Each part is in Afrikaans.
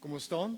Kom ons staan.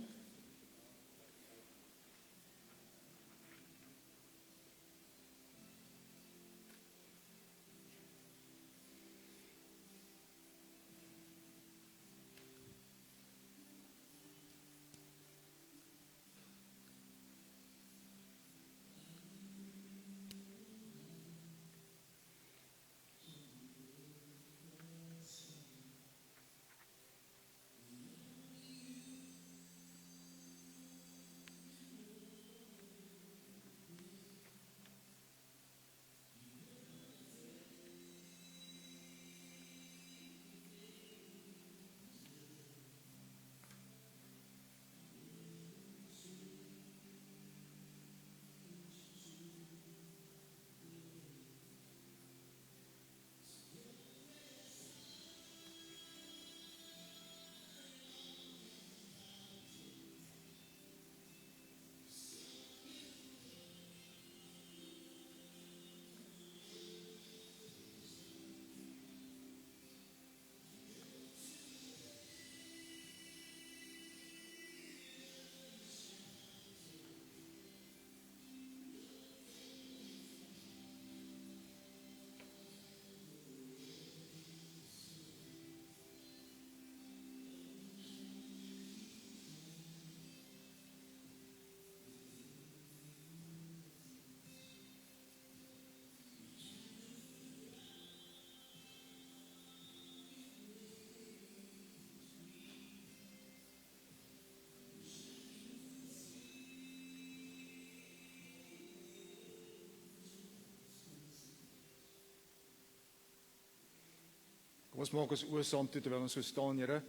Kom ons maak ons oë saam toe terwyl ons so staan, Here.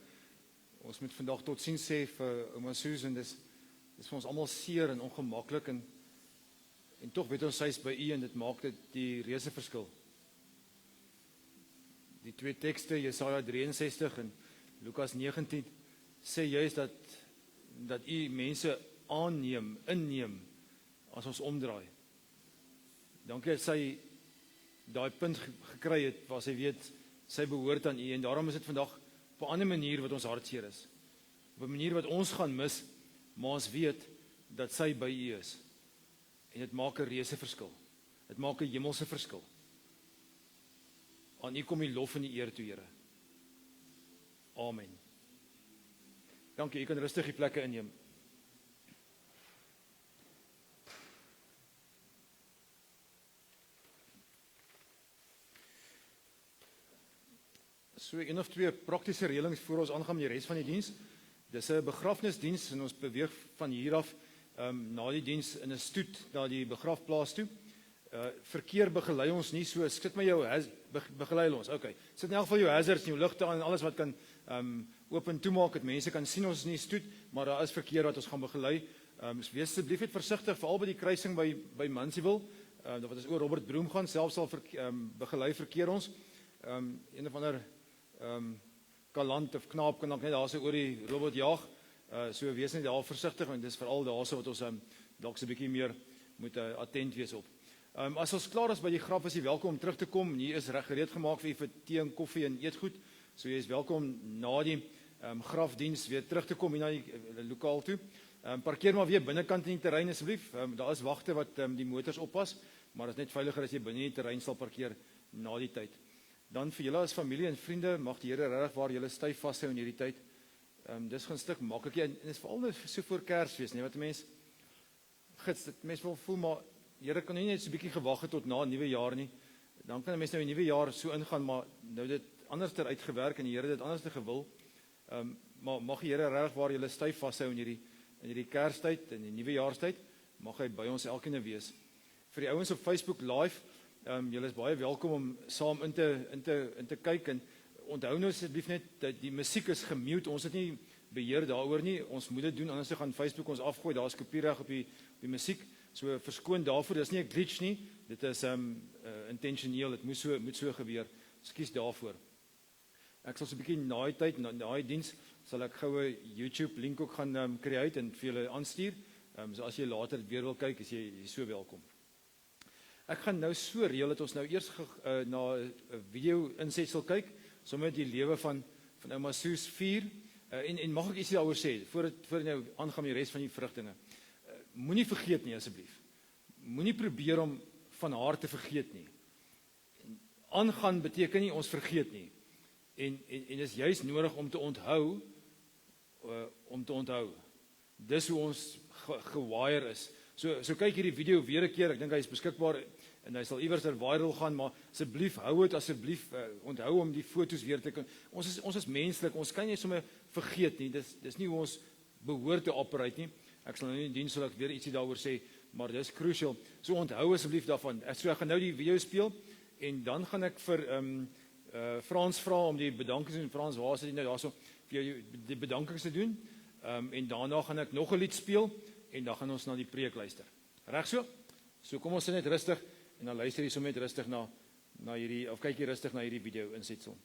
Ons moet vandag totsiens sê vir ouma Susan. Dis vir ons almal seer en ongemaklik en tog weet ons sy is by U en dit maak dit die reuse verskil. Die twee tekste, Jesaja 63 en Lukas 19, sê juist dat U mense inneem as ons omdraai. Dankie dat sy daai punt gekry het waar sy weet sy behoort aan U en daarom is dit vandag op 'n ander manier wat ons hartseer is. Op 'n manier wat ons gaan mis, maar ons weet dat sy by U is. En dit maak 'n reuse verskil. Dit maak 'n hemelse verskil. Aan U kom die lof en die eer toe, Here. Amen. Dankie, U kan rustig die plekke inneem. So een of twee praktiese reëlings voor ons aangaan met die res van die diens. Dis 'n begrafnisdiens en ons beweeg van hier af na die diens in 'n stoet na die begrafplaas toe. Verkeer begelei ons nie, so sit my jou begelei ons. Okay. Sit in elk geval jou hazards en jou ligte aan en alles wat kan oop en toe maak dat mense kan sien ons is nie stoet, maar daar is verkeer wat ons gaan begelei. Wees asseblief net versigtig veral by die kruising by Munseyville. Wat ons oor Robert Broom gaan, selfs sal begelei verkeer ons. Een of ander kalant of knaap kan ook net daar so oor die robot jaag, so wees net daar versigtig, want dis veral daar so wat ons dalk so 'n bietjie meer moet attent wees op. As ons klaar is by die graf, is jy welkom om terug te kom, hier is reg gereed gemaak vir jy vir tee en koffie en eetgoed, so jy is welkom na die grafdiens weer terug te kom hier na die lokaal toe. Parkeer maar weer binnekant in die terrein asseblief, daar is wagte wat die motors oppas, maar dit is net veiliger as jy binne in die terrein sal parkeer na die tyd. Dan vir julle as familie en vriende, mag die Here regtig waar julle styf vashou in hierdie tyd. Dis gaan 'n stuk makliker en dis veral net so voor Kersfees, nee, wat 'n mens gids, dit mens wil voel maar Here kan nie net so 'n bietjie gewag het tot na nuwe jaar nie. Dan kan 'n mens nou in die nuwe jaar so ingaan, maar nou dit anderster uitgewerk en die Here dit anderste gewil. Maar mag die Here regtig waar julle styf vashou in hierdie Kerstyd en die nuwe jaarstyd, mag hy by ons elkeen wees. Vir die ouens op Facebook live, julle is baie welkom om saam in te kyk en onthou nou asseblief net dat die musiek is gemute, ons het nie beheer daaroor nie, ons moet dit doen, anders gaan Facebook ons afgooi, daar is kopiereg op die musiek, so verskoon daarvoor, dit is nie 'n glitch nie, dit is intentioneel, dit moet so gebeur, ekskuus daarvoor. Ek sal so 'n bietjie na die tyd, na die diens, sal ek goue YouTube link ook gaan create en vir julle aanstuur, so as jy later weer wil kyk, is jy so welkom. Ek gaan nou so reël dat ons nou eers na 'n video insetsel kyk, sommer die lewe van ouma Soos 4. En mag ek iets daaroor sê voor nou aangaan met die res van die verrigtinge. Moenie vergeet nie asseblief. Moenie probeer om van haar te vergeet nie. Aangaan beteken nie ons vergeet nie. En is juist nodig om te onthou, Dis hoe ons gewire is. So kyk hierdie video weer 'n keer, ek dink hy is beskikbaar en hy sal iewers viral gaan, maar asseblief hou dit asseblief, onthou om die foto's weer te kan. Ons is menslik, ons kan nie sommer vergeet nie. Dis nie hoe ons behoort te operate nie. Ek sal nou nie in diens sal ek weer ietsie daaroor sê, maar dis crucial. So onthou asseblief daarvan. Ek gaan nou die video speel en dan gaan ek vir Frans vra om die bedankings en Frans, waar is dit nou daarso vir jou die bedankings te doen? En daarna gaan ek nog 'n lied speel en dan gaan ons na die preek luister. Reg so? So kom ons sit net rustig en dan luister jy sommer net rustig na hierdie, of kyk jy rustig na hierdie video insetsel.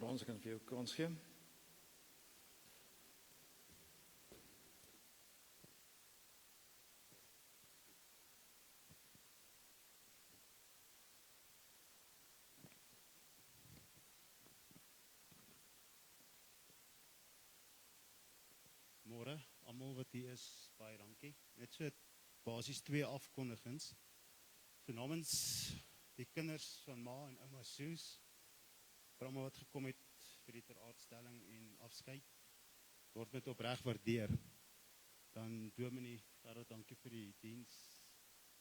Frans, ek kan vir jou kans gee. Matteus, baie dankie. Net so basies 2 afkondigings. So namens die kinders van ma en ouma Soos, vir almal wat gekom het vir die teraardstelling en afskeid, word met opreg waardeer. Dan Dominee, Gerard, dankie vir die diens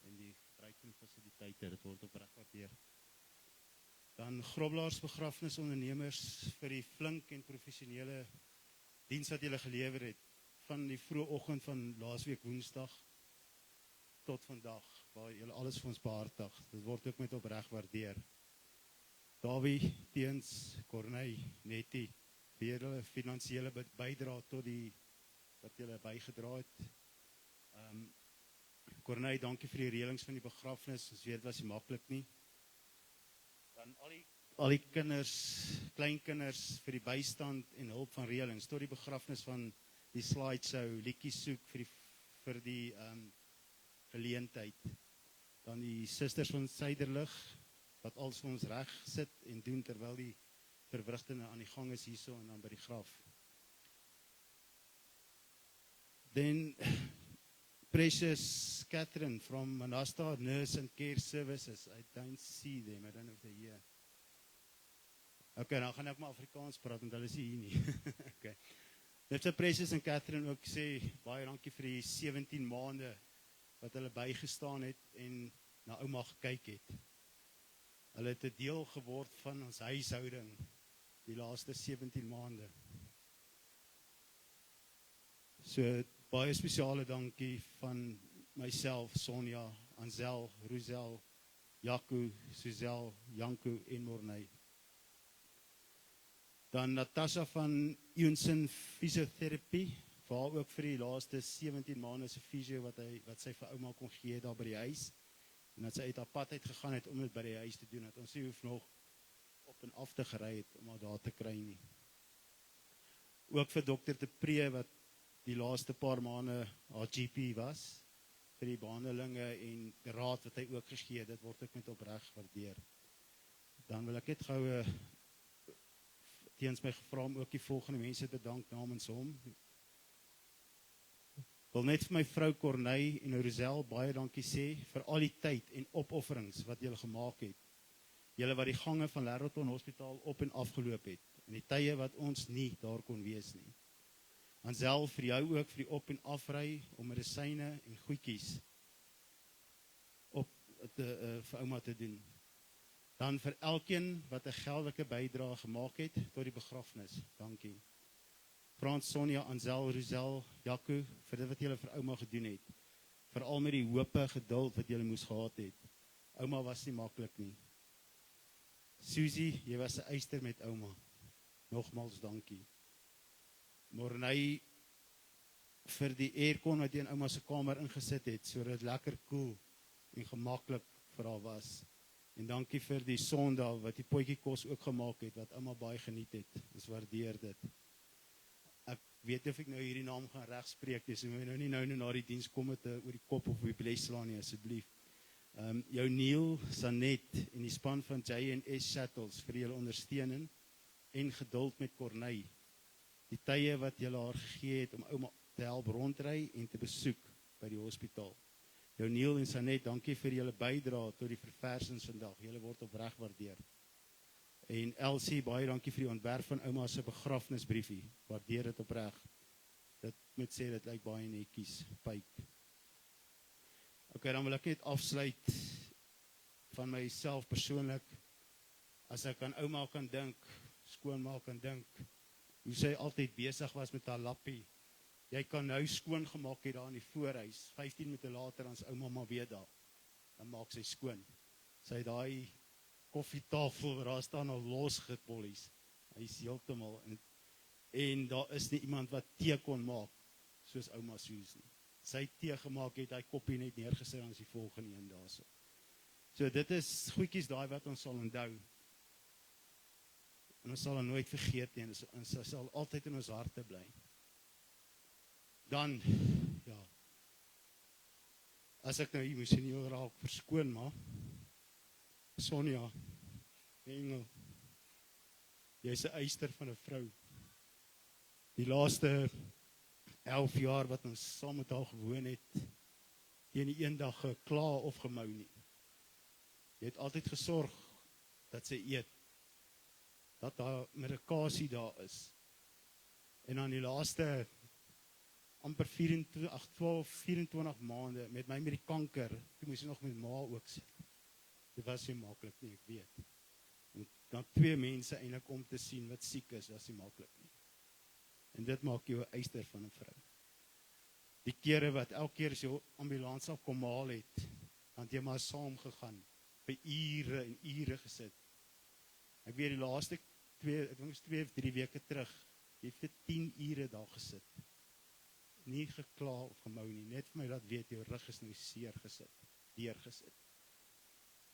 en die gebruik van die fasiliteite, dit word opreg waardeer. Dan Groblaars begrafnisondernemers vir die flink en professionele diens wat julle gelewer het, van die vroeë oggend van laasweek Woensdag tot vandag, waar julle alles vir ons behartig. Dit word ook met opreg waardeer. Davie, Teens, Corneille, Nettie, vir julle finansiële bydra tot die wat julle bygedra het. Corneille, dankie vir die reëlings van die begrafnis. Ons weet, dit was nie maklik nie. Dan al die kinders, kleinkinders vir die bystand en hulp van reëlings, tot die begrafnis van die slideshow, liedjies soek vir die geleentheid. Dan die susters van Suiderlig, wat alles vir ons reg sit en doen, terwyl die verwrigtinge aan die gang is hierso en dan by die graf. Then, Precious Catherine from Manasta Nurse and Care Services. I don't see them, I don't know if they're here. Okay, nou gaan ek maar Afrikaans praat, want hulle is hier nie. Okay. Net so Precious en Catherine ook sê, baie dankie vir die 17 maande wat hulle bygestaan het en na ouma gekyk het. Hulle het 'n deel geword van ons huishouding die laaste 17 maande. So, baie spesiale dankie van myself, Sonja, Ansel, Rosel, Jaco, Suzel, Janko en Morney. Dan Natasha van Eunson Physiotherapy, vir haar ook vir die laaste 17 maande se fysio wat sy vir ouma kon gee daar by die huis. En dat sy uit haar pad uitgegaan het om dit by die huis te doen, dat ons nie hoef nog op en af te gery het om haar daar te kry nie. Ook vir Dr. De Pre wat die laaste paar maande haar GP was, vir die behandelinge en die raad wat hy ook gegee het, dit word ook met opreg waardeer. Dan wil ek net gou Teens my gevra om ook die volgende mense te dank namens hom. Wil net vir my vrou Corneille en Rosel baie dankie sê vir al die tyd en opofferings wat julle gemaak het. Julle wat die gange van Lerreton Hospitaal op en afgeloop het, en die tye wat ons nie daar kon wees nie. Ansel, vir jou ook vir die op en afry om medisyne en goedjies vir ouma te doen. Dan vir elkeen wat 'n geldelike bydrae gemaak het tot die begrafnis. Dankie. Frans, Sonja, Ansel, Rosel, Jaco, vir dit wat julle vir ouma gedoen het. Veral met die hope, geduld wat julle moes gehad het. Ouma was nie maklik nie. Susie, jy was 'n eyster met ouma. Nogmaals dankie. Morney, vir die aircon wat jy in ouma se kamer ingesit het, sodat dit lekker koel en gemaklik vir haar was. En dankie vir die Sondag wat die potjie kos ook gemaak het, wat ouma baie geniet het. Ons waardeer dit. Ek weet of ek nou hierdie naam gaan regspreek, dis moet nou nie na die diens kom met oor die kop of die bles slaan nie, asseblief. Jou Neil, Sanet en die span van J&S Shuttles vir julle ondersteuning en geduld met Corneille. Die tye wat julle haar gegee het om ouma te help rondry en te besoek by die hospitaal. Jou Neil en Sanet, dankie vir julle bydrae tot die verversings vandag. Julle word opreg waardeer. En Elsie, baie dankie vir die ontwerp van ouma se begrafnisbriefie. Waardeer dit opreg. Dit moet sê, dit lyk baie netjies, pyp. Okay, dan wil ek net afsluit van myself persoonlik. As ek aan ouma kan dink, skoonma kan dink, hoe sy altyd besig was met haar lappie. Jy kan nou skoon gemaak het daar in die voorhuis, 15 minute later as ouma maar weer daar. Dan maak sy skoon. Sy het daai koffietafel waar daar staan al losgepolies. Hy is heeltemal en daar is nie iemand wat tee kon maak soos ouma Soos nie. Sy tee gemaak het, hy koppie net neergesit aan die volgende een daarso. So dit is goedjies daai wat ons sal onthou. En ons sal hom nooit vergeet nie, en sy sal altyd in ons harte bly. Dan, ja, as ek nou emosioneel raak, verskoon maar, Sonja, engel, jy is 'n eyster van 'n vrou. Die laaste 11 jaar wat ons saam met haar gewoon het, teen die een dag gekla of gemou nie. Jy het altyd gesorg dat sy eet, dat daar medikasie daar is. En aan die laaste amper 24 maande met my met die kanker, toe moes ek nog met ma ook sit. Dit was nie maklik nie, ek weet. Om dan 2 mense eintlik om te sien wat siek is, was nie maklik nie. En dit maak jou 'n eyster van 'n vrou. Die kere wat elke keer as jy ambulans af kom haal het, dan het jy maar saam gegaan, vir ure en ure gesit. Ek weet die laaste 2 of 3 weke terug, jy het vir 10 ure daar gesit. Nie gekla of gemou nie, net vir my laat weet, jou rug is nou seer gesit, deurgesit.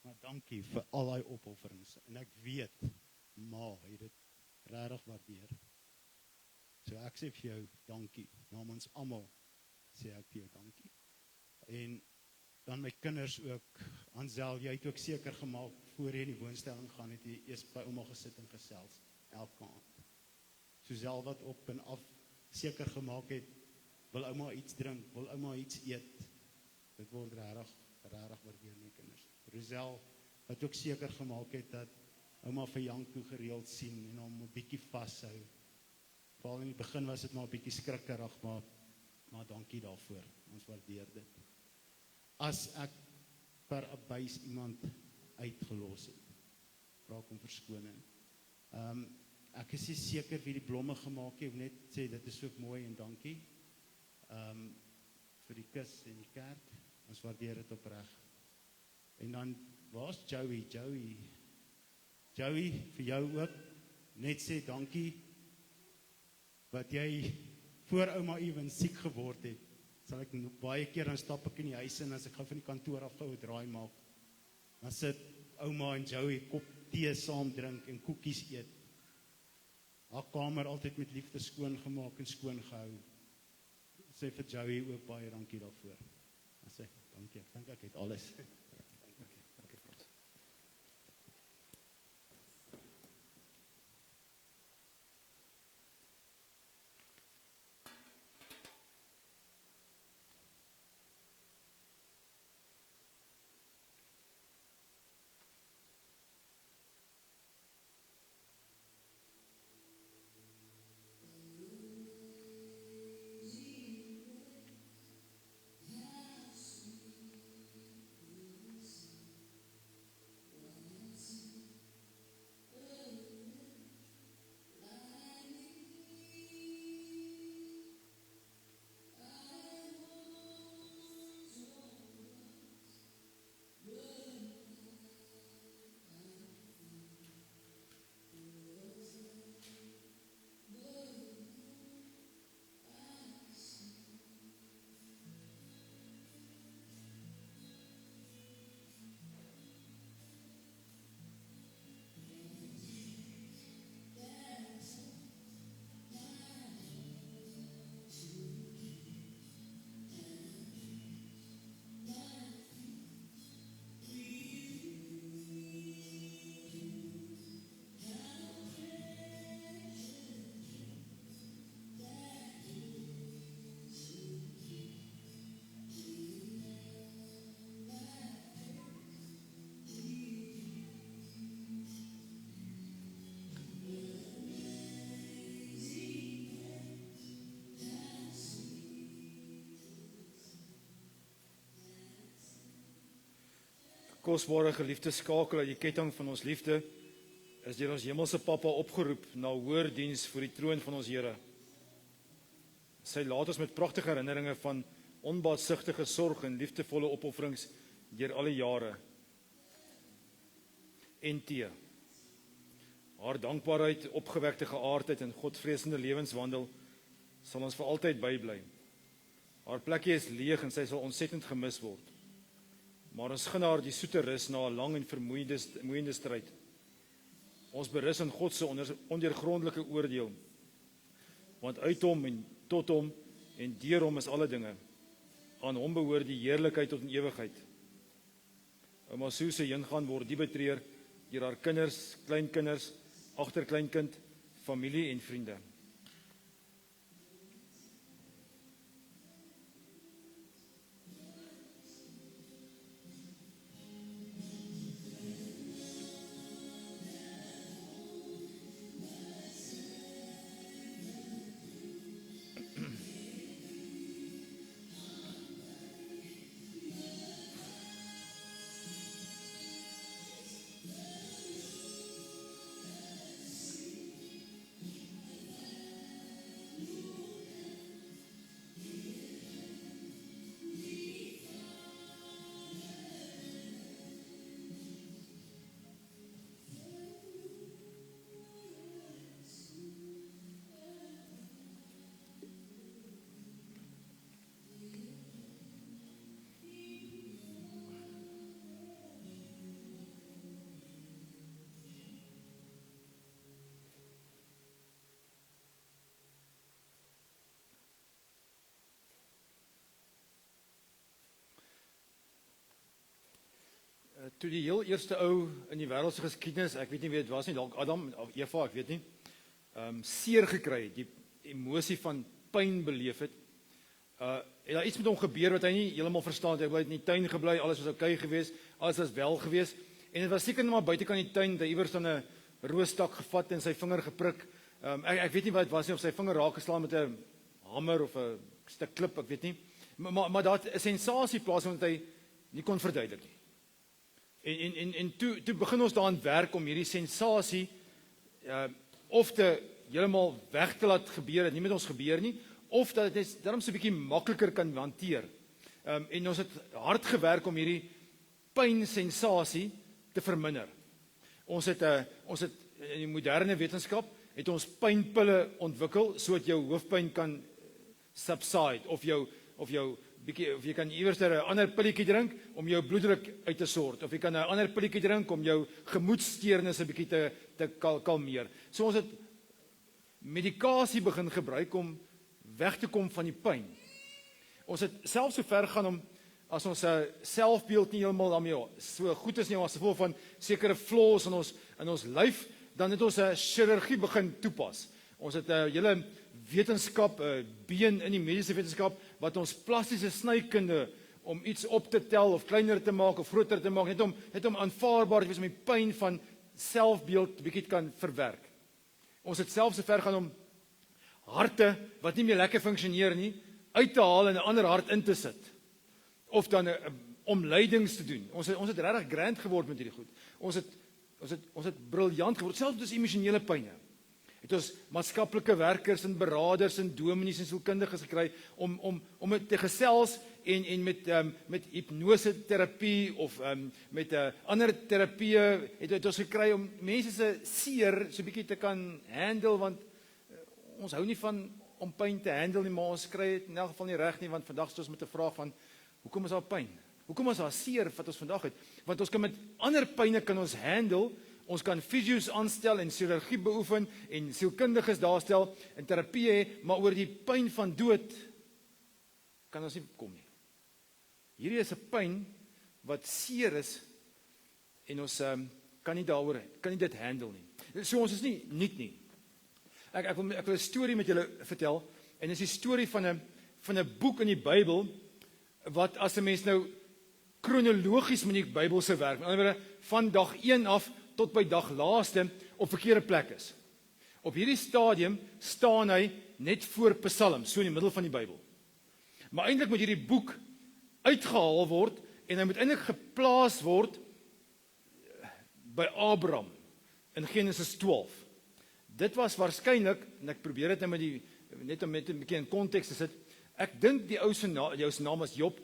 Maar dankie vir al daai opofferings, en ek weet, ma het dit regtig waardeer. So ek sê vir jou, dankie, namens almal, sê ek vir jou dankie. En dan my kinders ook, Ansel, jy het ook seker gemaak, voor jy in die woonstelling gaan, het jy eers by ouma gesit en gesels, elke aand. Suzelle wat op en af seker gemaak het, wil ouma iets drink, wil ouma iets eet, dit word regtig waardeer my kinders. Rosel, wat ook seker gemaak het, dat ouma vir Janko gereeld sien, en hom 'n bietjie vashou. Veral in die begin was dit maar 'n bietjie skrikkerig, maar dankie daarvoor, ons waardeer dit. As ek per abuis iemand uitgelos het, vra ek om verskoning. Ek is nie seker wie die blomme gemaak het, ek wil net sê, dit is ook mooi en dankie. Vir die kus en die kerk, ons waardeer dit opreg. En dan, waar's Joey? Joey, vir jou ook, net sê dankie, wat jy voor ouma Ewen siek geword het, sal ek baie keer, dan stap ek in die huis en as ek gou van die kantoor af gou 'n draai maak, dan sit ouma en Joey kop tee saam drink en koekies eet. Haar kamer altyd met liefde skoon gemaak en skoon gehou. Sê vir Joey ook baie dankie daarvoor. Dan sê, dankie, ek dink ek het alles. Dankie Frans. Kosbare geliefde skakel uit die ketting van ons liefde, is deur ons hemelse Pappa opgeroep na hoër diens voor die troon van ons Here. Sy laat ons met pragtige herinneringe van onbaatsigtige sorg en liefdevolle opofferings deur alle jare. NT. Haar dankbaarheid, opgewekte geaardheid en godvreesende lewenswandel sal ons vir altyd bybly. Haar plekkie is leeg en sy sal ontsettend gemis word. Maar ons gun haar die soete rus na 'n lang en vermoeiende stryd. Ons berus in God se ondeurgrondelike oordeel. Want uit hom en tot hom en deur hom is alle dinge. Aan hom behoort die heerlikheid tot in ewigheid. Ouma Sue se heengaan word die betreur deur haar kinders, kleinkinders, agterkleinkind, familie en vriende. Toe die heel eerste ou in die wêreldse geskiedenis, ek weet nie wie dit was nie, dalk Adam of Eva, ek weet nie, seer gekry het, die emosie van pyn beleef het, het daar iets met hom gebeur wat hy nie heeltemal verstaan het. Hy het in die tuin gebly, alles was oukei geweest, alles was wel geweest, en dit was seker net maar buitekant die tuin, dat hy iewers dan 'n roostak gevat en sy vinger geprik. Ek weet nie wat dit was nie, of sy vinger raak geslaan met 'n hamer of 'n stuk klip, ek weet nie. Maar daar het 'n sensasie plaasvind wat hy nie kon verduidelik nie. En toe begin ons daaraan werk om hierdie sensasie of te heeltemal weg te laat gebeur, dit nie met ons gebeur nie, of dat dit daarom so 'n bietjie makliker kan hanteer. En ons het hard gewerk om hierdie pynsensasie te verminder. Ons het in die moderne wetenskap het ons pynpille ontwikkel sodat jou hoofpyn kan subside of jy kan iewers 'n ander pilletjie drink om jou bloeddruk uit te sort, of jy kan 'n ander pilletjie drink om jou gemoedsteurnisse 'n bietjie te kalmeer. So ons het medikasie begin gebruik om weg te kom van die pyn. Ons het selfs so ver gaan om, as ons selfbeeld nie heeltemal daarmee so goed is nie, as gevolg van sekere flaws in ons lyf, dan het ons 'n chirurgie begin toepas. Ons het 'n hele wetenskap, been in die mediese wetenskap, wat ons plastiese snykunde om iets op te tel of kleiner te maak of groter te maak, net om aanvaarbaar te wees om die pyn van selfbeeld bietjie kan verwerk. Ons het selfs so ver gaan om harte wat nie meer lekker funksioneer nie, uit te haal en 'n ander hart in te sit. Of dan omleidings te doen. Ons het regtig grand geword met hierdie goed. Ons het briljant geword, selfs met ons emosionele pyne. Het ons maatskaplike werkers en beraders en dominees en sielkundiges gekry om te gesels en met hipnose terapie of met ander terapieë het ons gekry om mense se seer so 'n bietjie te kan handle, want ons hou nie van om pyn te handle nie, maar ons kry dit in elk geval nie reg nie, want vandag is ons met 'n vraag van hoekom is daar pyn? Hoekom is daar seer wat ons vandag het? Want ons kan met ander pyne kan ons handle. Ons kan fisios aanstel en chirurgie beoefen en sielkundiges daarstel en terapie hê, maar oor die pyn van dood kan ons nie kom nie. Hierdie is 'n pyn wat seer is en ons kan nie dit handle nie. So ons is nie nuut nie. Ek wil 'n storie met julle vertel, en dit is die storie van 'n boek in die Bybel wat as 'n mens nou kronologies met die Bybelse werk, met ander woorde van dag 1 af tot by dag laaste op verkeerde plek is. Op hierdie stadium staan hy net voor Psalm, so in die middel van die Bybel. Maar eintlik moet hierdie boek uitgehaal word en hy moet eintlik geplaas word by Abraham in Genesis 12. Dit was waarskynlik, en ek probeer dit nou net om 'n bietjie in konteks te sit. Ek dink die ou se naam is Job.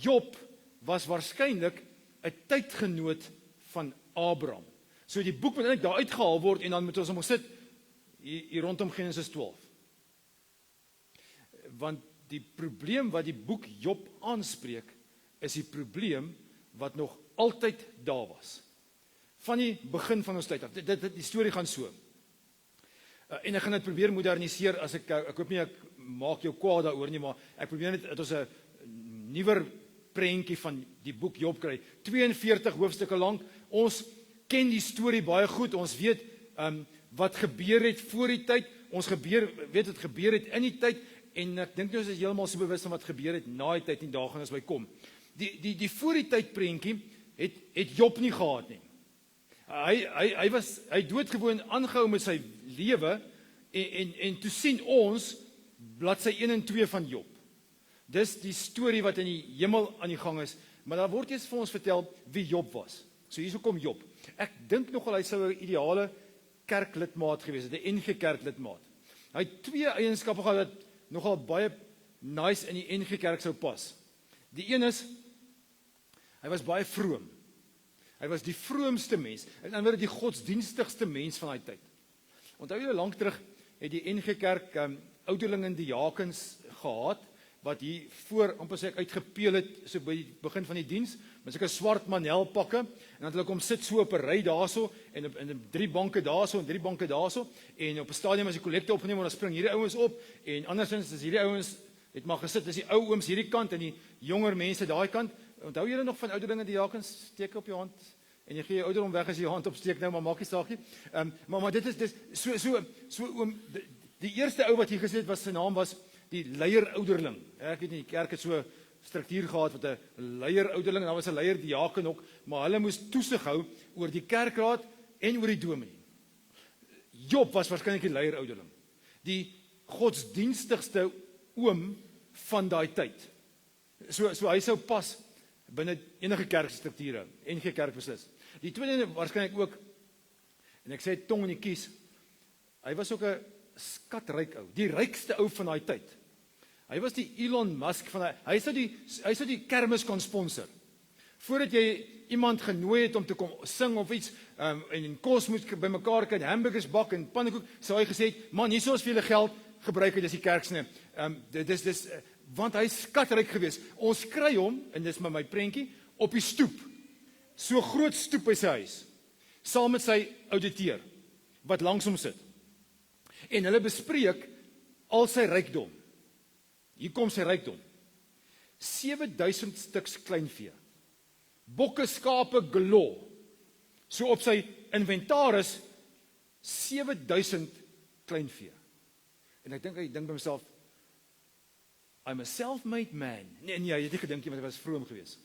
Job was waarskynlik 'n tydgenoot van Abraham. So die boek moet eintlik daar uitgehaal word en dan moet ons hom sit hier rondom Genesis 12. Want die probleem wat die boek Job aanspreek, is die probleem wat nog altyd daar was. Van die begin van ons tyd af. Die storie gaan so. En ek gaan dit probeer moderniseer, as ek hoop nie ek maak jou kwaad daaroor nie, maar ek probeer net dat ons 'n nuwer prentjie van die boek Job kry. 42 hoofstukke lank. Ons ken die storie baie goed. Ons weet wat gebeur het voor die tyd. Ons weet wat gebeur het in die tyd, en ek dink ons is heeltemal so bewus van wat gebeur het na die tyd, en daar gaan ons by kom. Die voor die tyd prentjie het Job nie gehad nie. Hy doodgewoon aangehou met sy lewe, en toe sien ons bladsy 1 en 2 van Job. Dis die storie wat in die hemel aan die gang is, maar daar word eers vir ons vertel wie Job was. So hierso kom Job. Ek dink nogal hy sou 'n ideale kerklidmaat gewees het, 'n NG Kerklidmaat. Hy het 2 eienskappe gehad wat nogal baie nice in die NG Kerk sou pas. Die een is, hy was baie vroom. Hy was die vroomste mens, en dan word die godsdienstigste mens van daai tyd. Onthou julle lank terug het die NG Kerk ouderlinge en diakens gehad, wat hier voor amper sê ek uitgepeel het, so by die begin van die diens, met sulke swart manelpakke, en dan het hulle kom sit so op 'n ry daarso, en op 3 banke daarso, en 3 banke daarso, en op 'n stadium as die kollekte opgeneem word, dan spring hierdie ouens op, en andersins is hierdie ouens het maar gesit, dis die ou ooms hierdie kant, en die jonger mense daai kant, Onthou julle nog van ouderlinge diakens steek op jou hand en jy gee jou ouderdom weg as jy jou hand opsteek nou, maar maak nie saak nie. Maar dit is so oom die eerste ou wat hier gesê het was sy naam was die leier ouderling. Ek weet nie die kerk het so struktuur gehad wat 'n leier ouderling en dan was 'n leier diaken ook, maar hulle moes toesig hou oor die kerkraad en oor die dominee. Job was waarskynlik die leier ouderling. Die godsdienstigste oom van daai tyd. So hy sou pas binne enige kerkstrukture, NG Kerk beslis. Die tweede waarskynlik ook, en ek sê tong in die kies, hy was ook 'n skatryk ou, die rykste ou van daai tyd. Hy was die Elon Musk van hy sou die kermis kon sponsor. Voordat jy iemand genooi het om te kom sing of iets, en kos moet bymekaar kry, hamburgers bak en pannekoek, sou hy gesê het, man, hier is vir julle geld, gebruik dit as die kerksne. Want hy is skatryk geweest. Ons kry hom, en dis my prentjie, op die stoep. So groot stoep by sy huis, saam met sy ouditeur, wat langs hom sit. En hulle bespreek al sy rykdom. Hier kom sy rykdom. 7000 stuks kleinvee. Bokke, skape, galore. So op sy inventaris 7000 kleinvee. En ek dink by myself, I'm a self-made man. Nee, hy het nie gedink nie, want hy was vroom geweest.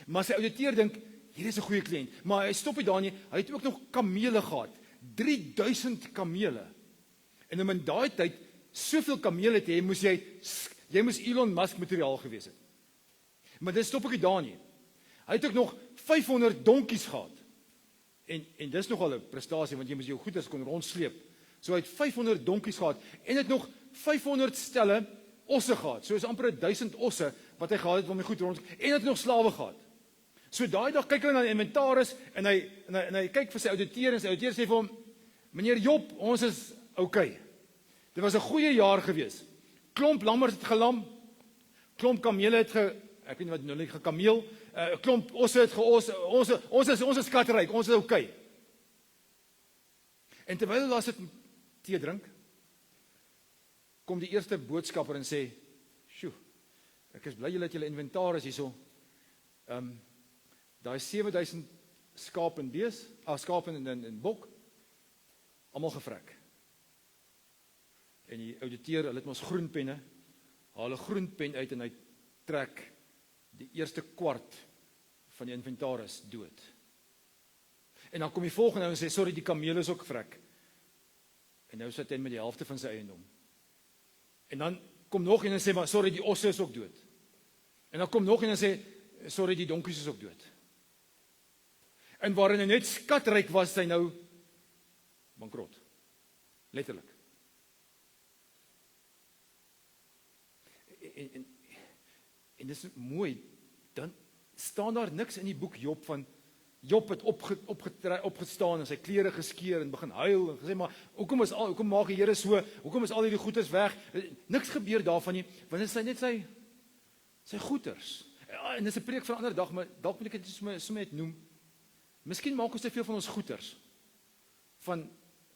Maar sy ouditeur dink, hier is 'n goeie kliënt. Maar hy stop nie daar nie, hy het ook nog kamele gehad. 3000 kamele. En om in daai tyd soveel kamele te hê, moes jy moes Elon Musk materiaal gewees het. Maar dit stop ek nie daar nie. Hy het ook nog 500 donkies gehad. En dis nogal 'n prestasie, want jy moes jou goederes kon rondsleep. So hy het 500 donkies gehad en het nog 500 stelle osse gehad. So is amper 1000 osse wat hy gehad het om die goed rond. En hy het nog slawe gehad. So daai dag kyk hy na die inventaris en hy kyk vir sy ouditeur en sy ouditeur sê vir hom, meneer Job, ons is okay. Dit was 'n goeie jaar gewees. Klomp lammers het gelam, klomp kamele het ek weet nie wat nou net gekameel, klomp osse het geos, ons is skatryk, ons is okay. En terwyl hulle sit tee drink, kom die eerste boodskapper en sê, "Sjoe, ek is bly julle het julle inventaris hierso. Daai 7000 skaap en bees, skaap en bok, almal gevrek." En die ouditeur, hulle het ons groenpenne, haal 'n groenpen uit en hy trek die eerste kwart van die inventaris dood. En dan kom die volgende en sê, sorry, die kamele is ook vrek. En nou sit hy met die helfte van sy eiendom. En dan kom nog een en sê, maar sorry, die osse is ook dood. En dan kom nog een en sê, sorry, die donkies is ook dood. En waarin hy net skatryk was, hy nou bankrot. Letterlik. En dis mooi, dan staan daar niks in die boek Job van, Job het opgestaan en sy klere geskeur en begin huil en gesê, maar hoekom maak die Here so, hoekom is al hierdie goeders weg, niks gebeur daarvan nie, want dit is net sy goeders, en dis 'n preek van 'n ander dag, maar dalk moet ek dit sommer net noem, miskien maak ons te veel van ons goeders, van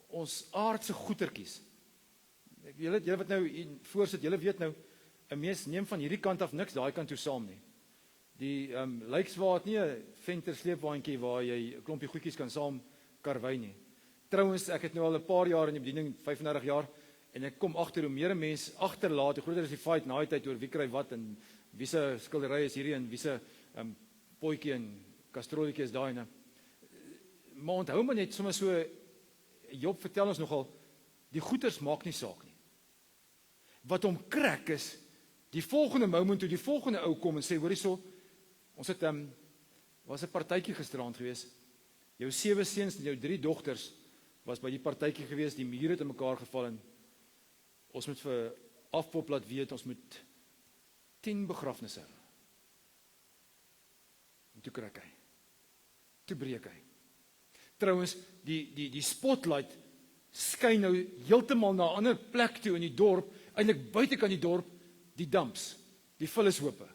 ons aardse goedertjies, julle wat nou voorsit, julle weet nou, 'n mens neem van hierdie kant af niks daai kant toe saam nie. Die lykswaard nie 'n venter sleepwaandjie waar jy 'n klompie goedjies kan saam karwei nie. Trouwens, ek het nou al 'n paar jaar in die bediening, 35 jaar, en ek kom agter hoe meer 'n mens agterlaat, hoe groter is die fight na die tyd oor wie kry wat en wie se skildery is hierdie en wie se potjie en kastrolletjie is daai en maar onthou maar net sommer so Job vertel ons nogal die goeders maak nie saak nie. Wat hom krak is die volgende moment toe die volgende ou kom en sê hoor hierso, ons het was 'n partytjie gisteraand gewees. Jou 7 seuns en jou 3 dogters was by die partytjie gewees, die mure het in mekaar geval en ons moet vir afpop laat weet, ons moet 10 begrafnisse hou. En toe krak hy. Toe breek hy. Trouwens, die spotlight skyn nou heeltemal na 'n ander plek toe in die dorp, eintlik buitekant die dorp, die dumps, die vullishope.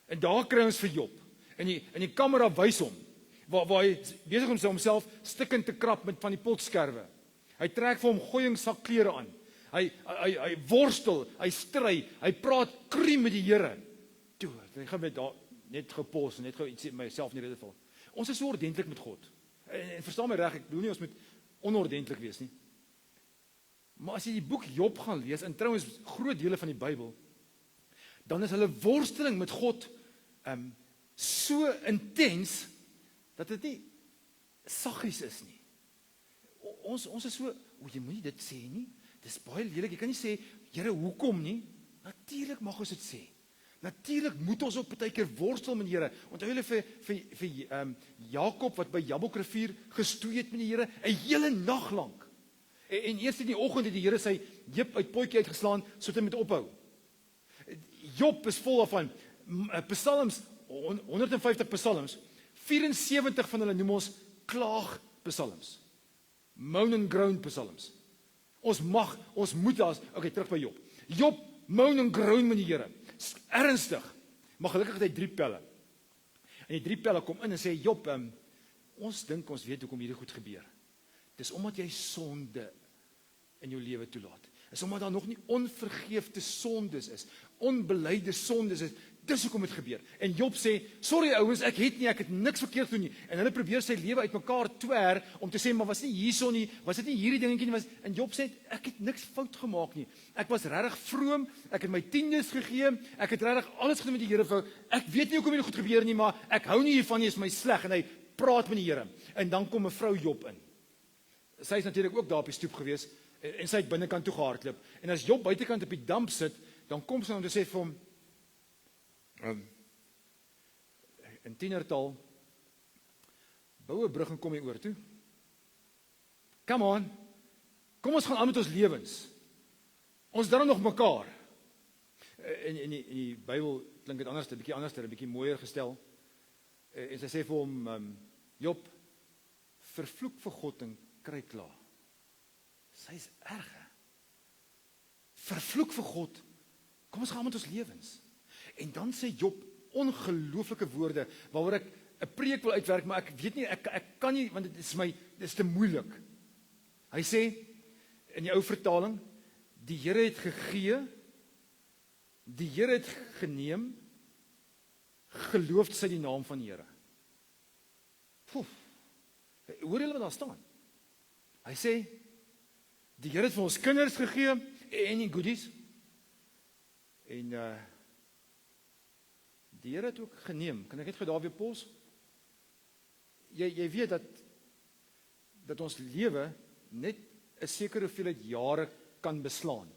En daar kry ons vir Job. En die kamera wys hom, waar hy besig om homself stikkend te krap met van die potskerwe. Hy trek vir hom gooiingsak klere aan. Hy worstel, hy stry, hy praat kriem met die Here. Toe, hy gaan met net gepos en net iets myself in die rede val. Ons is so ordentlik met God. En verstaan my reg, ek bedoel nie ons moet onordentlik wees nie. Maar as jy die boek Job gaan lees, en trouens groot dele van die Bybel, dan is hulle worsteling met God so intens dat dit nie saggies is nie. Ons is so, jy moet nie dit sê nie. Dis baie lelik. Jy kan nie sê, Here, hoekom nie? Natuurlik mag ons dit sê. Natuurlik moet ons ook baie keer worstel met die Here. Onthou julle vir Jakob wat by Jabokrivier gestoei het met die Here 'n hele nag lank. En eers in die oggend het die Here sy heup uit potjie uitgeslaan sodat hy moet ophou. Job is vol daarvan. Psalms, 150 psalms, 74 van hulle noem ons klaagpsalms. Moan and groan psalms. Ons moet terug by Job. Job moan and groan met die Here. Ernstig. Maar gelukkig het hy 3 pelle. En die 3 pelle kom in en sê, Job, ons dink ons weet hoekom hierdie goed gebeur. Dis omdat jy sonde in jou lewe toelaat. Dis omdat daar nog nie onvergeefde sondes is, onbelyde sondes is. Dis hoekom dit gebeur. En Job sê, sorry ouens, ek het niks verkeerd gedoen nie. En hulle probeer sy lewe uitmekaar twer om te sê, maar was nie hierson nie, was dit nie hierdie dingetjie nie, en Job sê, ek het niks fout gemaak nie. Ek was regtig vroom, ek het my 10des gegee, ek het regtig alles gedoen met die Here. Ek weet nie hoekom dit goed gebeur nie, maar ek hou nie hiervan nie, is my sleg. En hy praat met die Here. En dan kom 'n vrou Job in. Sy is natuurlik ook daar op die stoep gewees en sy het binnekant toe gehardloop. En as Job buitekant op die damp sit, dan kom sy om te sê vir hom, in tienertaal, bou 'n brug en kom hier oor toe. Come on, kom ons gaan aan met ons lewens. Ons daarom nog mekaar. In die Bybel klink dit anders, 'n bietjie anders, 'n bietjie mooier gestel. En sy sê vir hom, Job, vervloek vir God en kry klaar. Sy is erg, hè? Vervloek vir God, kom ons gaan met ons lewens. En dan sê Job ongelooflike woorde, waaroor ek 'n preek wil uitwerk, maar ek weet nie, ek kan nie, want dit is te moeilik. Hy sê, in die ou vertaling, die Here het gegee, die Here het geneem, geloof sy die naam van die Here. Hoor julle wat daar staan? Hy sê, die Here het vir ons kinders gegee, en die goodies, en die Here het ook geneem. Kan ek net gou daar weer pos? Jy weet dat ons lewe net 'n sekere hoeveelheid jare kan beslaan.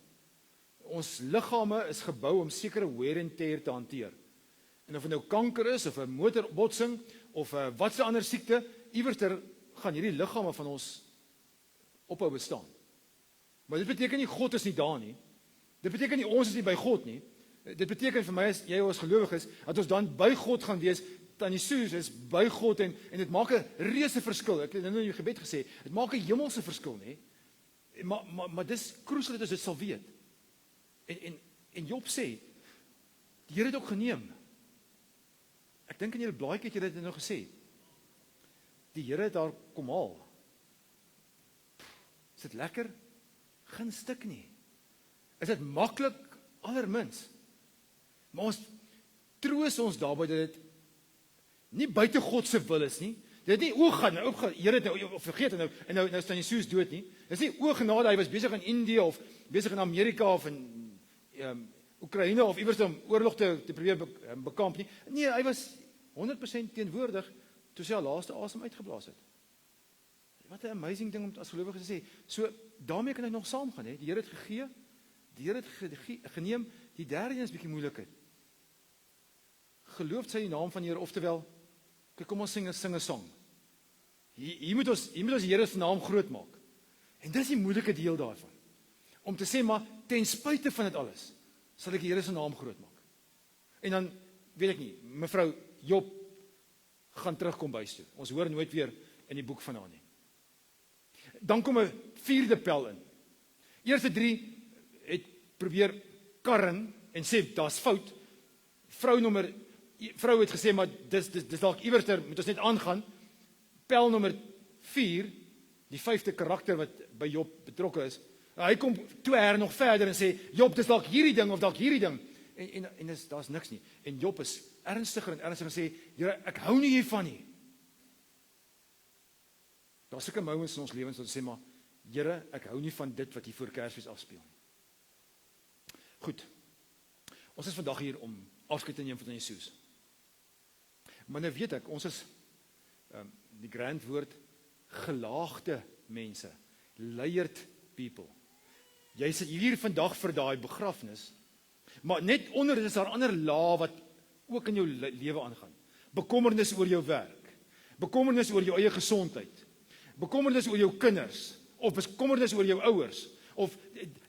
Ons liggame is gebou om sekere wear and tear te hanteer. En of dit nou kanker is, of 'n motorbotsing, of wat se ander siekte, iewerster gaan hierdie liggame van ons ophou bestaan. Maar dit beteken nie God is nie daar nie. Dit beteken nie ons is nie by God nie. Dit beteken vir my, as jy as gelowiges, dat ons dan by God gaan wees. Tannie Suus is by God en dit maak 'n reuse verskil. Ek het nou in die gebed gesê, dit maak 'n hemelse verskil, nê? Maar dis krusial dat ons dit sal weet. En Job sê, die Here het ook geneem. Ek dink in julle blaadjie het julle dit nou gesê. Die Here het daar kom haal. Is dit lekker? Geen stuk nie. Is dit maklik? Allermins. Maar ons troos ons daarby dat dit nie buite God se wil is nie. Dit nie gaan Here het nou vergeet en nou staan Jesus dood nie. Dis nie genade, hy was besig in Indië of besig in Amerika of in Oekraïne of iewers om oorlog te probeer bekamp nie. Nee, hy was 100% teenwoordig toe sy al laaste asem uitgeblaas het. Wat 'n amazing ding om as gelowige te sê. So daarmee kan ek nog saamgaan, hè. Die Here het gegee, die Here het geneem. Die derde een is bietjie moeilikheid. Geloof sy die naam van die Here, oftewel, kyk, kom ons sing 'n song. Hier moet ons die Here se naam groot maak. En dis die moeilike deel daarvan. Om te sê, maar ten spyte van dit alles, sal ek die Here se naam groot maak. En dan, weet ek nie, mevrou Job gaan terugkom bys toe. Ons hoor nooit weer in die boek van haar nie. Dan kom 'n 4de pel in. Eerste 3 het probeer karren en sê, daar's fout. Vrou het gesê, maar dis dalk iewerster, moet ons net aangaan. Pel nommer 4, die 5de karakter wat by Job betrokke is, hy kom twer nog verder en sê, Job, dis dalk hierdie ding of dalk hierdie ding. En daar's niks nie. En Job is ernstiger en ernstiger en sê, Here, ek hou nie hiervan nie. Daar is sulke moments in ons lewens wat ons sê, maar Here, ek hou nie van dit wat hier voor Kersfees afspeel nie. Goed, ons is vandag hier om afskeid te neem van Jesus. Maar nou weet ek, ons is die grand woord gelaagde mense, layered people. Jy sit hier vandag vir daai begrafnis, maar net onder dit is daar ander laag wat ook in jou lewe aangaan. Bekommernis oor jou werk, bekommernis oor jou eie gesondheid, bekommernis oor jou kinders, of bekommernis oor jou ouers, of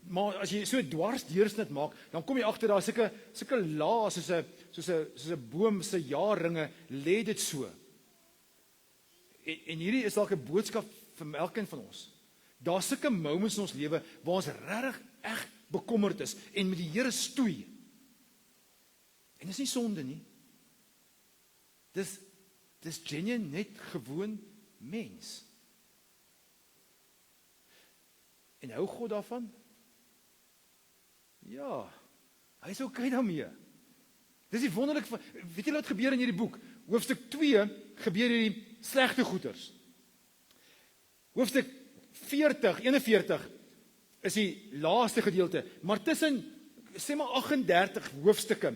maar as jy so dwars deursnit maak, dan kom jy agter daar sulke laag soos 'n boom se jaarringe lê dit so. En hierdie is dalk 'n boodskap vir elkeen van ons. Daar's sulke moments in ons lewe waar ons regtig echt bekommerd is en met die Here stoei. En dis nie sonde nie. Dis genuine net gewoon mens. En hou God daarvan? Ja, hy is okay daarmee. Dis die wonderlik van, weet julle wat gebeur in hierdie boek? Hoofstuk 2 gebeur hierdie slegte goeters. Hoofstuk 41 is die laaste gedeelte, maar tussen, sê maar 38 hoofstukke,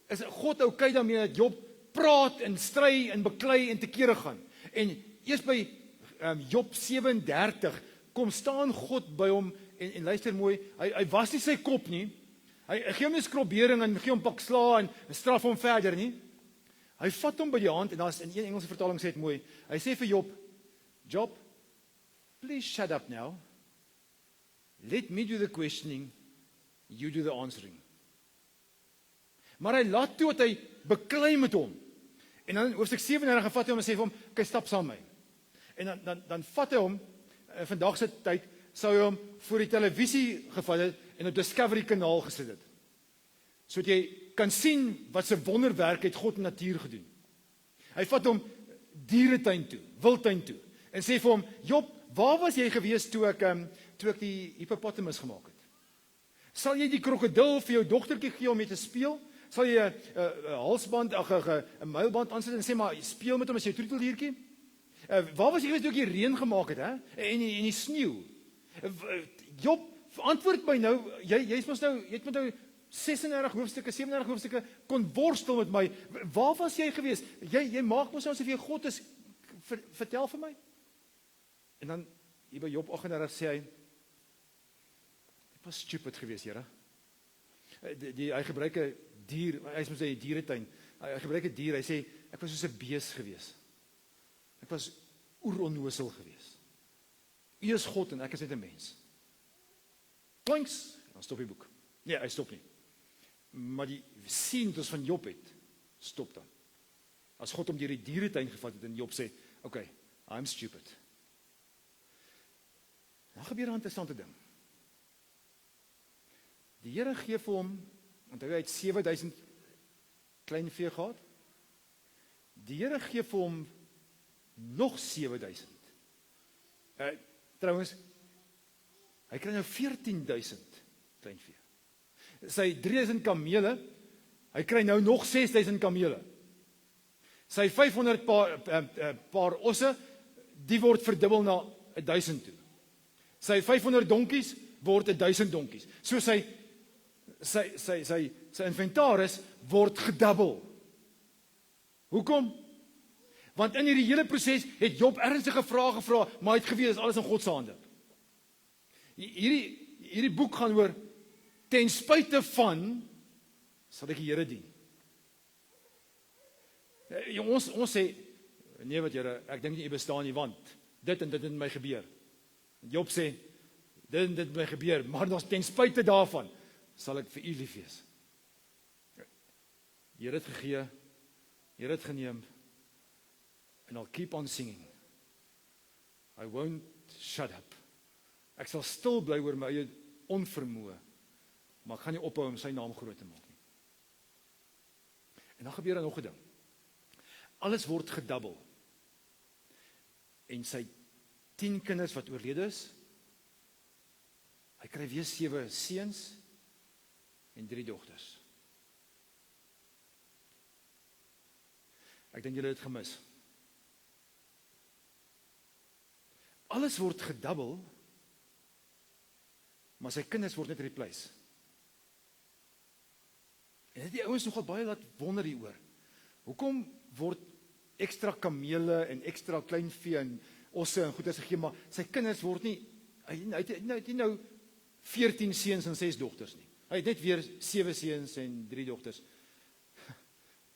is God okay daarmee dat Job praat en stry en beklei en te kere gaan. En eers by Job 37 kom staan God by hom en luister mooi, hy was nie sy kop nie. Hy gee hom 'n skrobering en gee hom pak sla en straf hom verder nie. Hy vat hom by die hand en daar's in een Engelse vertaling sê dit mooi. Hy sê vir Job, please shut up now. Let me do the questioning, you do the answering. Maar hy laat toe dat hy beklei met hom. En dan hoofstuk 37 vat hy hom en sê vir hom, "Kyk, stap saam met my." En dan vat hy hom, vandag se tyd sou hy hom voor die televisie gevat het en op Discovery kanaal gesit het. Sodat jy kan sien wat 'n wonderwerk het God in natuur gedoen. Hy vat hom dieretuin toe, wildtuin toe en sê vir hom, "Job, waar was jy gewees toe ek die hippopotamus gemaak het? Sal jy die krokodil vir jou dogtertjie gee om mee te speel? Sal jy 'n halsband, 'n muilband aansit en sê maar speel met hom as jy troeteldiertjie? Waar was jy gewees toe ek die reën gemaak het, hè? En die sneeu? Job, antwoord my nou, jy het mos nou 36 hoofstukke, 37 hoofstukke kon worstel met my. Waar was jy gewees? Jy maak mos nou asof jy God is. Vertel vir my." En dan hier by Job 38 sê hy, "Dit was stupid geweest, Here." Hy gebruik 'n dier, hy is mos in die dieretuin. Hy gebruik 'n dier, hy sê, "Ek was soos 'n bees geweest. Ek was oeronnosel geweest. U is God en ek is net 'n mens." Klinks, dan stop die boek. Nee, hy stop nie. Maar die sien wat ons van Job het, stop dan. As God hom deur die dieretuin gevat het en Job sê, "Okay, I'm stupid." Dan gebeur 'n interessante ding. Die Here gee vir hom, onthou hy het 7000 kleinvee gehad. Die Here gee vir hom nog 7000. Trouwens, hy kry nou 14000 kleinvee. Sy 3000 kamele, hy kry nou nog 6000 kamele. Sy 500 paar osse, die word verdubbel na 1000 toe. Sy 500 donkies word 1000 donkies. So sy inventaris word gedubbel. Hoekom? Want in hierdie hele proses het Job ernstige vrae gevra, maar hy het geweet dis alles in God se hande. Hierdie boek gaan oor ten spyte van sal ek die Here dien. Ons sê nee wat Here, ek dink nie u bestaan nie want dit en dit het met my gebeur. Job sê dit en dit het my gebeur, maar nog ten spyte daarvan sal ek vir u lief wees. Here het gegee, Here het geneem, and I'll keep on singing. I won't shut up. Ek sal stil bly oor my eie onvermoë, maar ek gaan nie ophou om sy naam groot te maak nie. En dan gebeur nog 'n ding. Alles word gedubbel. En sy 10 kinders wat oorlede is, hy kry weer 7 seuns en 3 dogters. Ek dink julle het gemis. Alles word gedubbel, maar sy kinders word net replace. En dit die ouens nogal baie laat wonder hieroor. Hoekom word ekstra kamele en ekstra kleinvee en osse en goeders gegee, maar sy kinders word nie, hy het nie nou 14 seuns en 6 dogters nie. Hy het net weer 7 seuns en 3 dogters.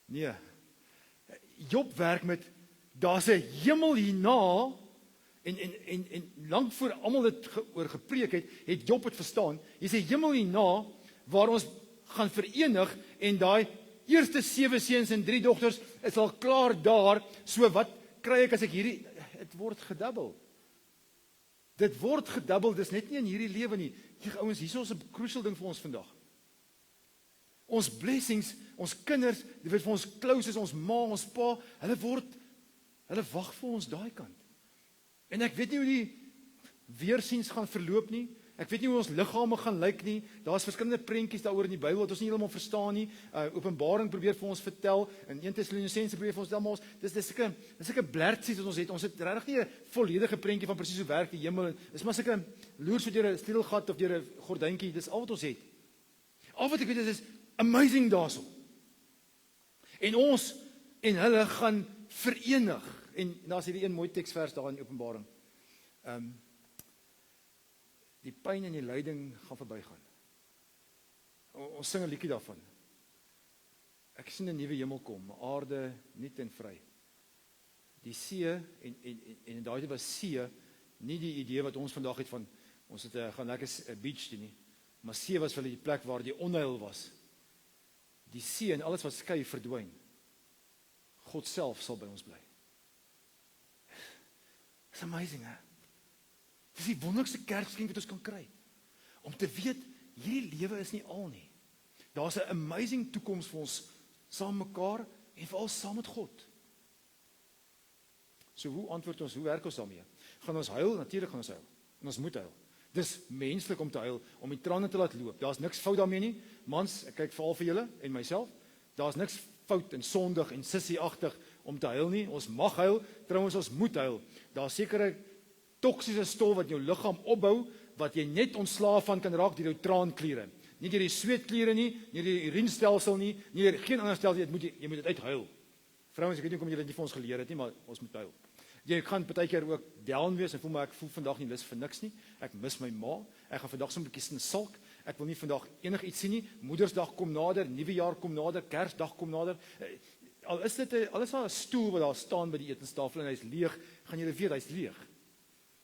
Nee. Job werk met, daar's 'n hemel hierna, en lank voor almal dit oor gepreek het Job het verstaan, hier's 'n hemel hierna, waar ons gaan verenig, en daai eerste 7 seuns en 3 dogters is al klaar daar, so wat kry ek as ek hierdie, het word gedubbel. Dit word gedubbel, dis net nie in hierdie lewe nie. Ouens, hier is 'n crucial ding vir ons vandag. Ons blessings, ons kinders, die wat vir ons close is, ons ma, ons pa, hulle wag vir ons daai kant. En ek weet nie hoe die weersiens gaan verloop nie. Ek weet nie hoe ons liggame gaan lyk nie. Daar's verskillende prentjies daaroor in die Bybel wat ons nie heeltemal verstaan nie. Openbaring probeer vir ons vertel, en 1 Tessalonisense probeer vir ons vertel, maar dis sulke blertsies wat ons het. Ons het regtig nie 'n volledige prentjie van presies hoe werk die hemel. Dis maar sulke loers wat deur 'n sleutelgat of deur 'n gordyntjie, dis al wat ons het. Al wat ek weet is amazing daarso. En ons en hulle gaan verenig. En daar's hierdie een mooi teksvers daar in Openbaring. Die pyn en die lyding gaan verbygaan. Ons sing 'n liedjie daarvan. Ek sien 'n nuwe hemel kom, aarde nuut en vry. Die see en daai was see, nie die idee wat ons vandag het van ons het gaan lekker 'n beach toe nie, maar see was vir die plek waar die onheil was. Die see en alles wat skei verdwyn. God self sal by ons bly. It's amazing, hè? Dis die wonderlikste kerkskenk wat ons kan kry. Om te weet, hierdie lewe is nie al nie. Daar's 'n amazing toekoms vir ons saam mekaar en veral saam met God. So hoe antwoord ons, hoe werk ons daarmee? Gaan ons huil? Natuurlik gaan ons huil. En ons moet huil. Dis menslik om te huil, om die trane te laat loop. Daar's niks fout daarmee nie. Mans, ek kyk veral vir julle en myself. Daar's niks fout en sondig en sissieagtig om te huil nie. Ons mag huil, trouens ons moet huil. Daar's sekere toksiese stof wat jou liggaam opbou, wat jy net ontslaaf van kan raak deur jou traankliere. Nie deur die sweetkliere nie, nie deur die urinestelsel nie, nie deur geen ander stelsel, jy moet dit uithuil. Vrouens, ek weet nie hoekom julle dit nie vir ons geleer het nie, maar ons moet huil. Jy gaan partykeer ook down wees en voel maar ek voel vandag nie lus vir niks nie. Ek mis my ma. Ek gaan vandag so 'n bietjie sin sulk. Ek wil nie vandag enigiets sien nie. Moedersdag kom nader, nuwe jaar kom nader, Kersdag kom nader. Al is dit 'n stoel wat daar staan by die etenstafel en hy's leeg, gaan julle weet hy's leeg.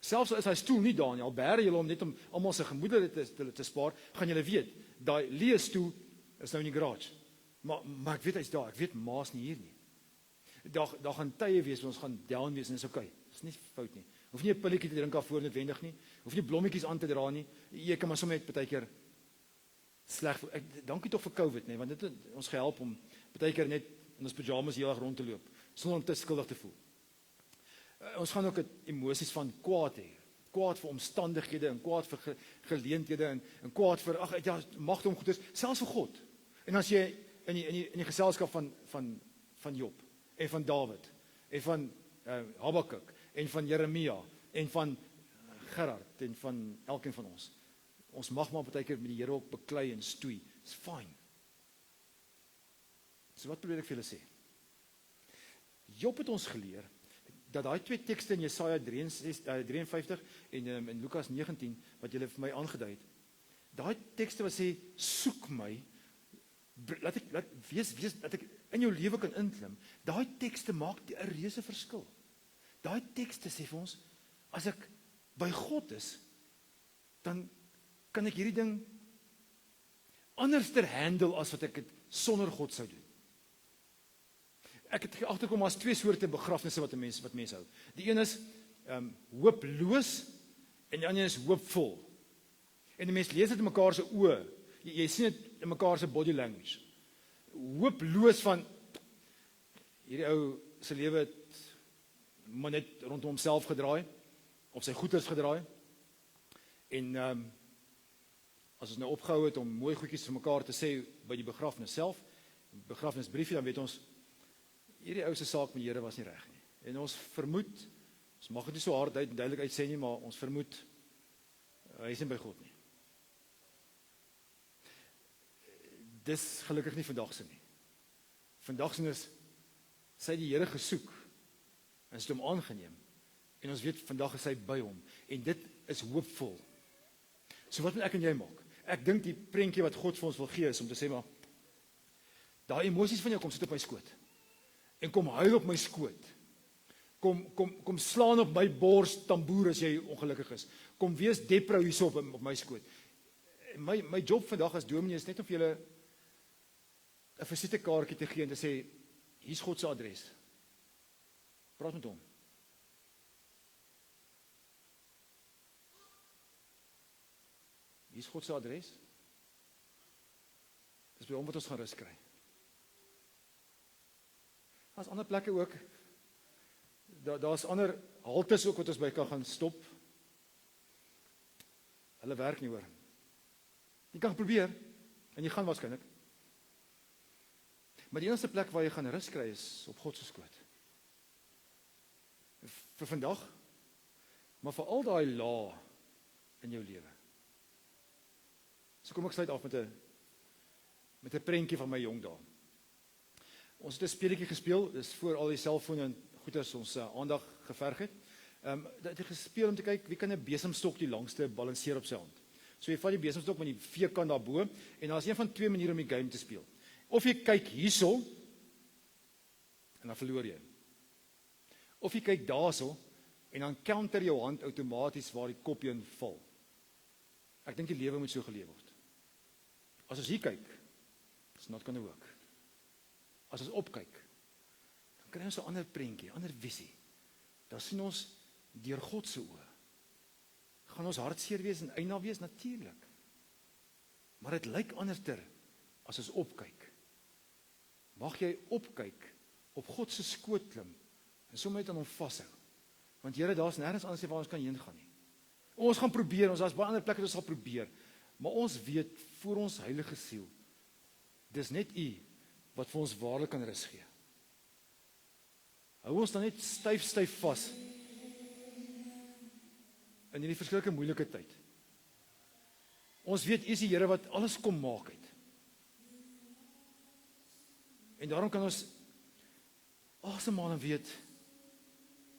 Selfs al is hy stoel nie daar nie, al bære julle hom net om almal se gemoedere te spaar, gaan julle weet, daai leë stoel is nou in die garage. Maar ek weet hy's daar, ek weet ma's nie hier nie. Daar gaan tye wees, ons gaan down wees en dis okay. Dis nie fout nie. Hoef nie 'n pilletjie te drink daarvoor noodwendig nie. Hoef nie blommetjies aan te dra nie. Jy kan maar sommer net partykeer sleg. Dankie tog vir COVID, nee, want dit het ons gehelp om partykeer net in ons pyjamas heel erg rond te loop sonder om te skuldig te voel. Ons gaan ook emosies van kwaad hê. Kwaad vir omstandighede en kwaad vir geleenthede en kwaad vir magte om goed is, selfs vir God. En as jy in die geselskap van Job en van Dawid en van Habakuk en van Jeremia en van Gerard en van elkeen van ons. Ons mag maar partykeer met die Here ook beklei en stoei. It's fine. So wat probeer ek vir julle sê? Job het ons geleer dat daai twee tekste in Jesaja 53 en in Lukas 19 wat julle vir my aangedui het. Daai tekste wat sê soek my, laat ek in jou lewe kan inklim. Daai tekste maak 'n reuse verskil. Daai tekste sê vir ons, as ek by God is, dan kan ek hierdie ding anderster handle as wat ek dit sonder God sou doen. Ek het agterkom as twee soorte begrafnisse wat mense hou. Die een is hooploos en die ander is hoopvol. En die mense lees dit in mekaar se oë. Jy sien dit in mekaar se body language. Hooploos van hierdie ou se lewe het maar net rondom homself gedraai of sy goeders gedraai. En as ons nou opgehou het om mooi goedjies vir mekaar te sê by die begrafnis self, begrafnisbriefie, dan weet ons hierdie ou se saak met die Here was nie reg nie. En ons vermoed, ons mag dit nie so hard duidelik uitsê nie, maar ons vermoed, hy is nie by God nie. Dis gelukkig nie vandag se nie. Vandag se is, sy het die Here gesoek, en sy het hom aangeneem, en ons weet, vandag is hy by hom, en dit is hoopvol. So wat moet ek en jy maak? Ek dink die prentjie wat God vir ons wil gee is om te sê, maar daai emosies van jou kom sit op my skoot. En kom huil op my skoot. Kom slaan op my bors tamboer as jy ongelukkig is. Kom wees depro hierso op my skoot. My job vandag as dominee is net om vir julle 'n visitekaartjie te gee en te sê, hier's God se adres. Praat met hom. Hier's God se adres. Dis by hom wat ons gaan rus kry. Daar's ander plekke ook. Daar's ander haltes ook wat ons by kan gaan stop. Hulle werk nie hoor. Jy kan probeer en jy gaan waarskynlik. Maar die enigste plek waar jy gaan rus kry is op God se skoot. Vir vandag, maar vir al daai lae in jou lewe. So kom ek sluit af met 'n prentjie van my jong dae. Ons het 'n speletjie gespeel, dis voor al die selfone en goeders ons aandag geverg het. Dat het gespeel om te kyk wie kan 'n besemstok die langste balanseer op sy hand. So jy vat die besemstok met die veerkant daarbo en daar's een van twee maniere om die game te speel. Of jy kyk hierso en dan verloor jy. Of jy kyk daarso en dan counter jou hand outomaties waar die kopie in val. Ek dink die lewe moet so geleef word. As ons hier kyk, it's not gonna work. As ons opkyk, dan kry ons 'n ander prentjie, 'n ander visie. Dan sien ons deur God se oë. Gaan ons hartseer wees en eina wees natuurlik. Maar dit lyk anderster as ons opkyk. Mag jy opkyk, op God se skoot klim en sommer net aan hom vashou. Want Here, daar's nêrens anders waar ons kan heen gaan nie. Ons gaan probeer, daar's baie ander plekke wat ons sal probeer. Maar ons weet voor ons heilige siel, dis net U wat vir ons waarlik kan rus gee. Hou ons dan net styf vas in hierdie verskriklike moeilike tyd. Ons weet U is die Here wat alles kom maak het. En daarom kan ons asemhaal en weet,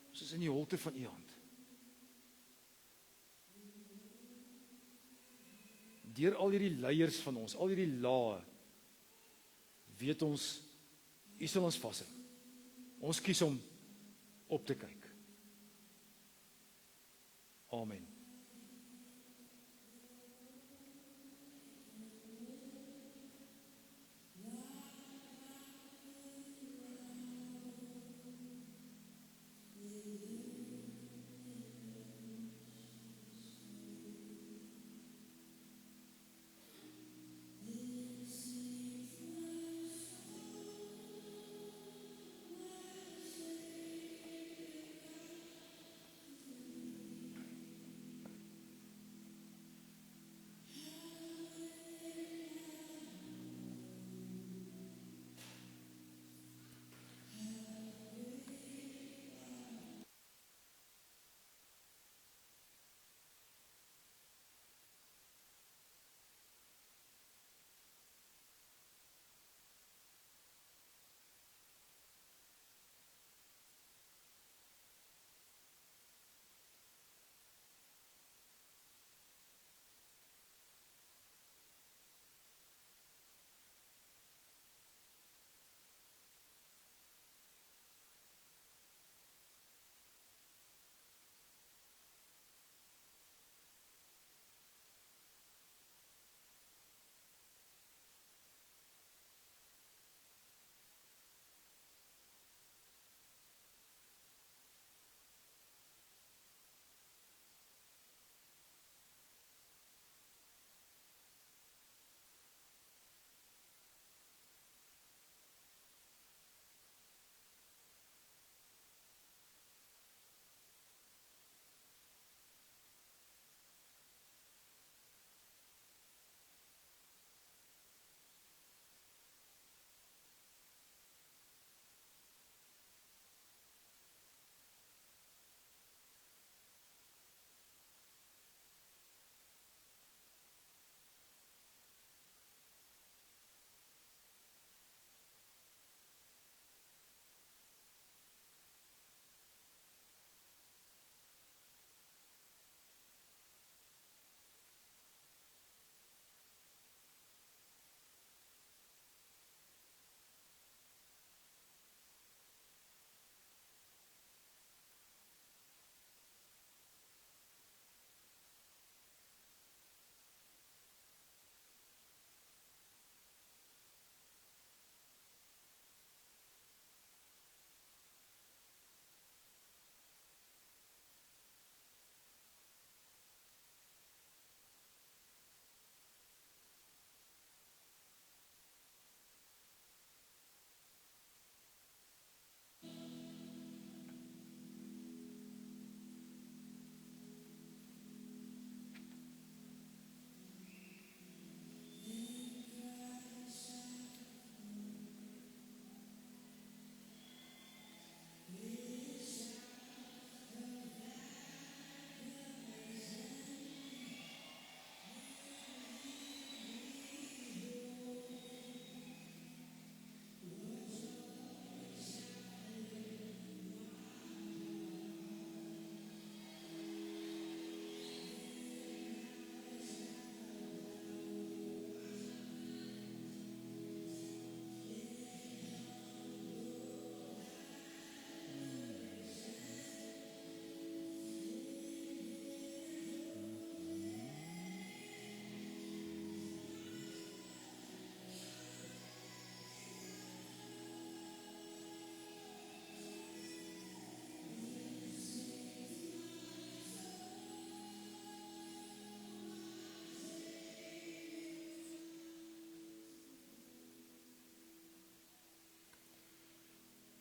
ons is in die holte van U hand. Deur al hierdie leiers van ons, al hierdie lae, weet ons, U sal ons vashou. Ons kies om op te kyk. Amen.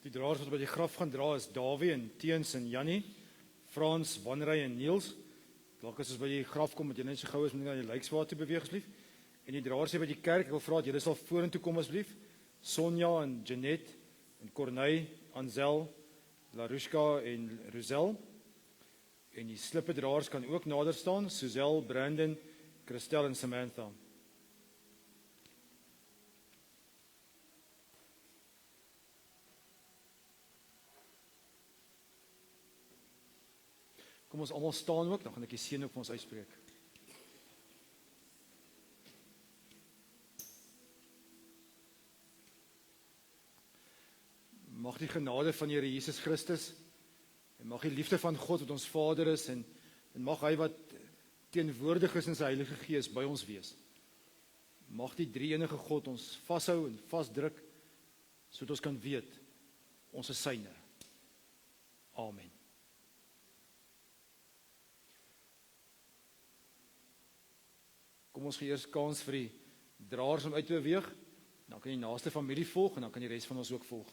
Die draers wat by die graf gaan dra is Dawie en Teens en Jannie, Frans, Wanrey en Niels. Dalk as ons by die graf kom, moet jy net so gou as moet jy na die lijkswaar toe beweeg asseblief. En die draers hier by die kerk, ek wil vra dat julle sal vorentoe kom asseblief. Sonja en Jeanette en Corneille, Ansel, Larushka en Rosel. En die slippedraers kan ook nader staan, Suzel, Brandon, Christel en Samantha. Kom ons almal staan ook, dan gaan ek die seën ook vir ons uitspreek. Mag die genade van die Here Jesus Christus en mag die liefde van God wat ons Vader is en mag hy wat teenwoordig is in sy Heilige Gees by ons wees. Mag die drie-enige God ons vashou en vasdruk sodat ons kan weet ons is syne. Amen. Kom ons gee eers kans vir die draers om uit te beweeg. Dan kan die naaste familie volg en dan kan die res van ons ook volg.